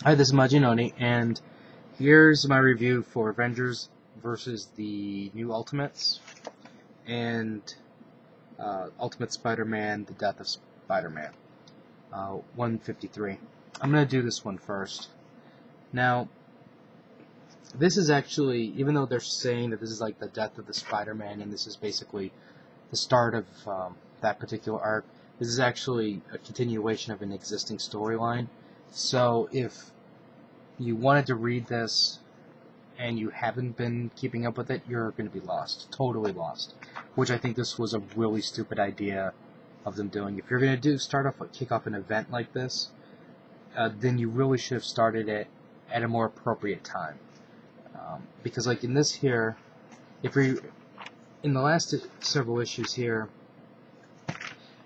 Hi, this is Majinoni, and here's my review for Avengers versus the New Ultimates and Ultimate Spider-Man: The Death of Spider-Man 153. I'm going to do this one first. Now, this is actually, even though they're saying that this is like the death of the Spider-Man and this is basically the start of that particular arc, this is actually a continuation of an existing storyline. So if you wanted to read this and you haven't been keeping up with it, you're going to be lost. Totally lost. Which I think this was a really stupid idea of them doing. If you're going to kick off an event like this, then you really should have started it at a more appropriate time. Because like in this here, in the last several issues here,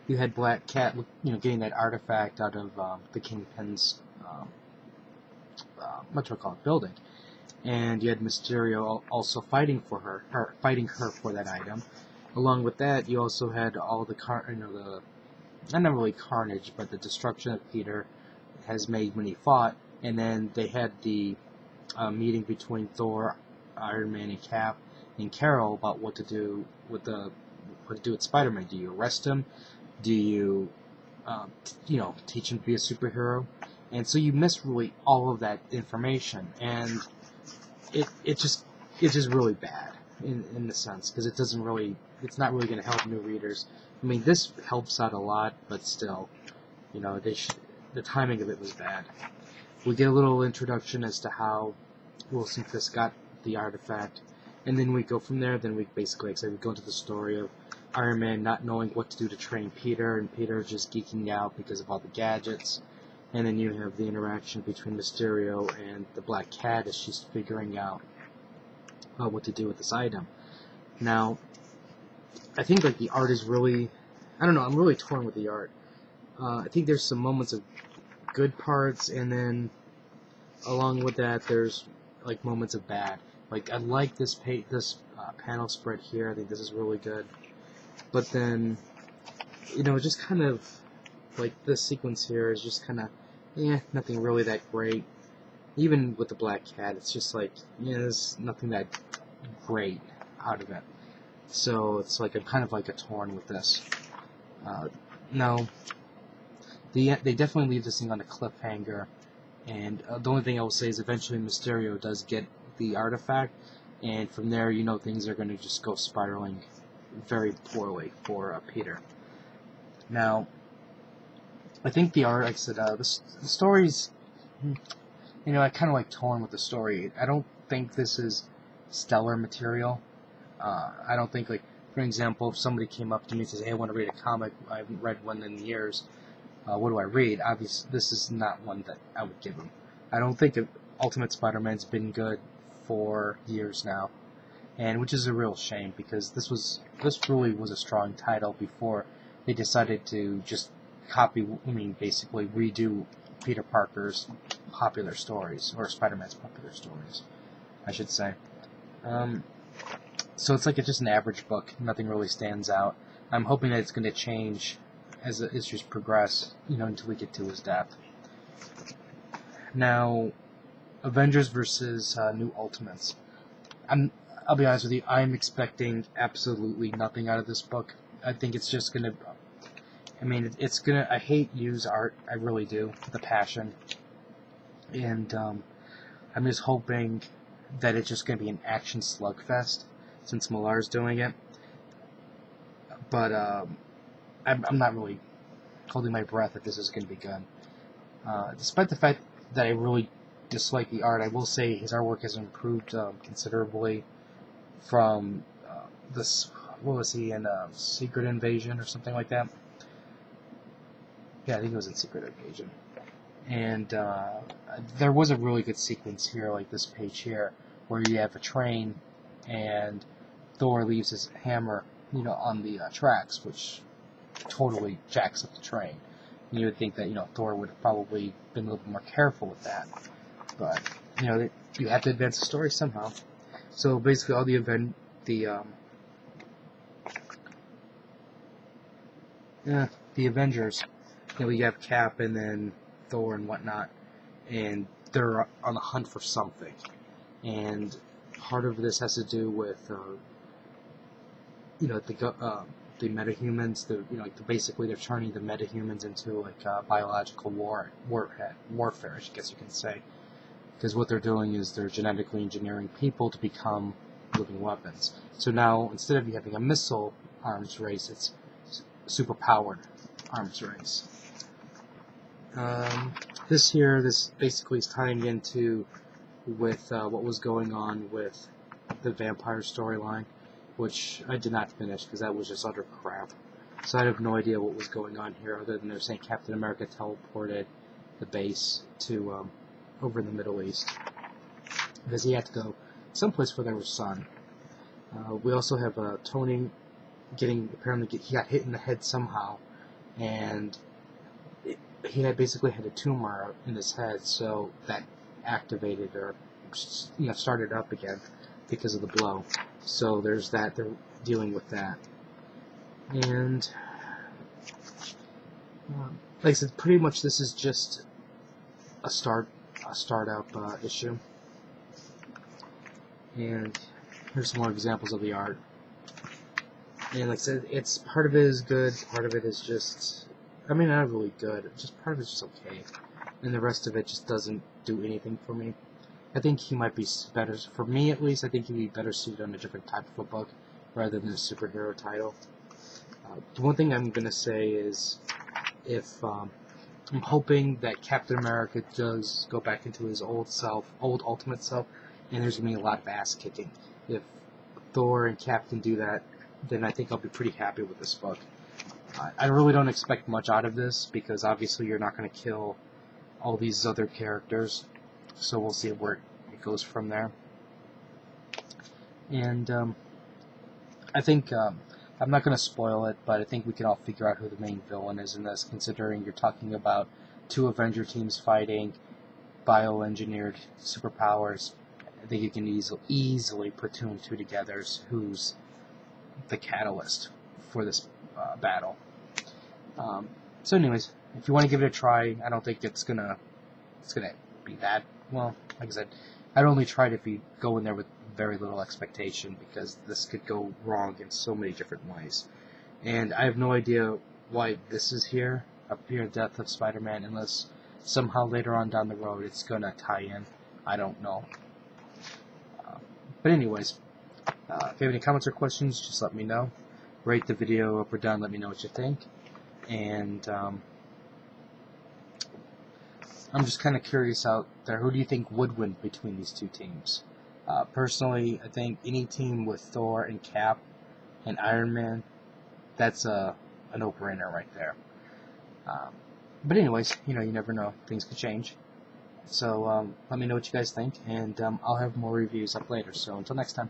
you had Black Cat, getting that artifact out of the Kingpin's building, and you had Mysterio also fighting her for that item. Along with that, you also had all the not really carnage, but the destruction that Peter has made when he fought, and then they had the meeting between Thor, Iron Man, and Cap, and Carol about what to do with Spider-Man. Do you arrest him? Do you, teach him to be a superhero? And so you miss really all of that information, and it's just really bad in the sense, because it's not really going to help new readers. I mean, this helps out a lot, but still, the timing of it was bad. We get a little introduction as to how Wilson Fisk got the artifact, and then we go from there. Then we basically, we go into the story of Iron Man not knowing what to do to train Peter, and Peter just geeking out because of all the gadgets. And then you have the interaction between Mysterio and the Black Cat as she's figuring out what to do with this item. Now, I think the art is really, I don't know, I'm really torn with the art. I think there's some moments of good parts, and then along with that, there's moments of bad. I like this panel spread here. I think this is really good. But then, just kind of this sequence here is just kind of, nothing really that great. Even with the Black Cat, it's just there's nothing that great out of it. So it's I'm kind of a torn with this. Now, they definitely leave this thing on a cliffhanger, and the only thing I will say is eventually Mysterio does get the artifact, and from there, things are going to just go spiraling very poorly for Peter. Now, I think the art, like I said, the story's, I kind of torn with the story. I don't think this is stellar material. I don't think, for example, if somebody came up to me and says, hey, I want to read a comic, I haven't read one in years, what do I read? Obviously, this is not one that I would give them. I don't think Ultimate Spider-Man's been good for years now, and which is a real shame, because this really was a strong title before they decided to just basically redo Peter Parker's popular stories, or Spider-Man's popular stories, I should say. So it's it's just an average book. Nothing really stands out. I'm hoping that it's going to change as the issues progress, until we get to his death. Now, Avengers versus New Ultimates. I'll be honest with you, I'm expecting absolutely nothing out of this book. I think it's just going to, I hate used art, I really do, the passion. And I'm just hoping that it's just going to be an action slugfest, since Millar's doing it. But I'm not really holding my breath that this is going to be good. Despite the fact that I really dislike the art, I will say his artwork has improved considerably from what was he in, Secret Invasion or something like that? Yeah, I think it was in Secret Invasion. And there was a really good sequence here, like this page here, where you have a train and Thor leaves his hammer, on the tracks, which totally jacks up the train. And you would think that, Thor would have probably been a little bit more careful with that. But, you have to advance the story somehow. So basically all the Avengers, you have Cap and then Thor and whatnot, and they're on the hunt for something, and part of this has to do with the metahumans. Basically they're turning the metahumans into like biological warfare, I guess you can say, because what they're doing is they're genetically engineering people to become living weapons. So now instead of you having a missile arms race, it's superpowered arms race. This basically is tying into with what was going on with the vampire storyline, which I did not finish because that was just utter crap. So I have no idea what was going on here, other than they're saying Captain America teleported the base to over in the Middle East because he had to go someplace where there was sun. We also have Tony apparently he got hit in the head somehow, and he had basically had a tumor in his head, so that activated or started up again because of the blow. So there's that. They're dealing with that, and like I said, pretty much this is just a startup issue. And here's some more examples of the art. And like I said, it's part of it is good, part of it is just, I mean, not really good. Just part of it's just okay, and the rest of it just doesn't do anything for me. I think he might be better, for me at least. I think he'd be better suited on a different type of a book rather than a superhero title. The one thing I'm gonna say is, if I'm hoping that Captain America does go back into his old ultimate self, and there's gonna be a lot of ass kicking. If Thor and Cap can do that, then I think I'll be pretty happy with this book. I really don't expect much out of this, because obviously you're not going to kill all these other characters, so we'll see where it goes from there. And I think, I'm not going to spoil it, but I think we can all figure out who the main villain is in this, considering you're talking about two Avenger teams fighting bioengineered superpowers. I think you can easily platoon two together who's the catalyst for this battle. So anyways, if you want to give it a try, I don't think it's gonna be that, well, like I said, I'd only try it if you go in there with very little expectation, because this could go wrong in so many different ways. And I have no idea why this is here, up here in Death of Spider-Man, unless somehow later on down the road it's gonna tie in. I don't know. But anyways, if you have any comments or questions, just let me know. Rate the video up or down, let me know what you think. And I'm just kind of curious out there, who do you think would win between these two teams? Personally, I think any team with Thor and Cap and Iron Man, that's a no-brainer right there. But anyways, you never know. Things could change. So let me know what you guys think, and I'll have more reviews up later. So until next time.